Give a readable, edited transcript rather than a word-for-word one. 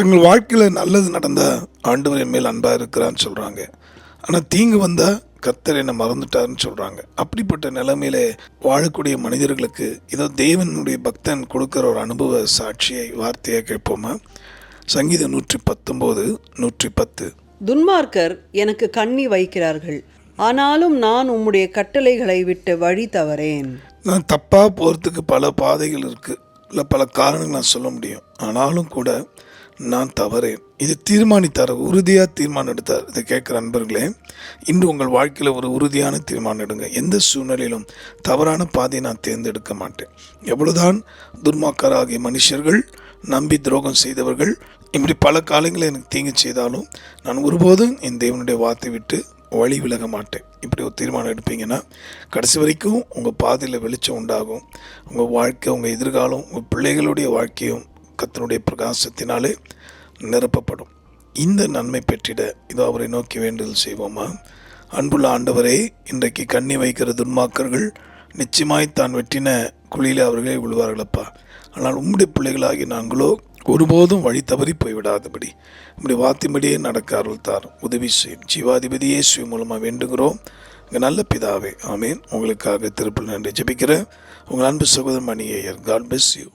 தங்கள் வாழ்க்கையில் நல்லது நடந்தால் ஆண்டவர் என் மேல் அன்பாக இருக்கிறான்னு சொல்கிறாங்க. ஆனால் தீங்கு வந்தால் கர்த்தர் என்னை மறந்துட்டாருன்னு சொல்கிறாங்க. அப்படிப்பட்ட நிலைமையிலே வாழக்கூடிய மனிதர்களுக்கு இதோ தேவனுடைய பக்தன் கொடுக்குற ஒரு அனுபவ சாட்சியை வார்த்தையாக கேட்போமா? சங்கீதம் 119:110. துன்மார்க்கர் எனக்கு கண்ணி வைக்கிறார்கள், ஆனாலும் நான் உம்முடைய கட்டளைகளை விட்டு வழி தவறேன். நான் தப்பாக போகிறதுக்கு பல பாதைகள் இருக்குது, இல்லை பல காரணங்கள் நான் சொல்ல முடியும். ஆனாலும் கூட நான் தவறேன். இது தீர்மானித்தார், உறுதியாக தீர்மானம் எடுத்தார். இதை கேட்குற நண்பர்களே, இன்று உங்கள் வாழ்க்கையில் ஒரு உறுதியான தீர்மானம் எடுங்க. எந்த சூழ்நிலையிலும் தவறான பாதையை நான் தேர்ந்தெடுக்க மாட்டேன். எவ்வளவுதான் துன்மார்க்கராகிய மனுஷர்கள், நம்பி துரோகம் செய்தவர்கள், இப்படி பல காலங்களில் எனக்கு தீங்கு செய்தாலும் நான் ஒருபோதும் என் தேவனுடைய வார்த்தை விட்டு வழி விலக மாட்டேன். இப்படி ஒரு தீர்மானம் எடுப்பீங்கன்னா கடைசி வரைக்கும் உங்கள் பாதையில் வெளிச்சம் உண்டாகும். உங்கள் வாழ்க்கை, உங்கள் எதிர்காலம், உங்கள் பிள்ளைகளுடைய வாழ்க்கையும் கர்த்தருடைய பிரகாசத்தினாலே நிரப்பப்படும். இந்த நன்மை பெற்றிட இதோ அவரை நோக்கி வேண்டுதல் செய்வோமா? அன்புள்ள ஆண்டவரே, இன்றைக்கு கண்ணி வைக்கிற துன்மார்க்கர்கள் நிச்சயமாய் தான் வெட்டின குழியிலே அவர்களே விழுவார்களப்பா. ஆனால் உம்முடைய பிள்ளைகளாகி நாங்களோ ஒருபோதும் வழி தவறி போய்விடாதபடி உம்முடைய வார்த்தையின்படியே நடக்க அருள் தாரும், உதவி செய்யும். ஜீவாதிபதி இயேசு மூலமாக வேண்டுகிறோம் எங்கள் நல்ல பிதாவே, ஆமேன். உங்களுக்காக திருப்பல் நன்றி ஜெபிக்கிற உங்கள் அன்பு சகோதரன் மணியையர். God bless you.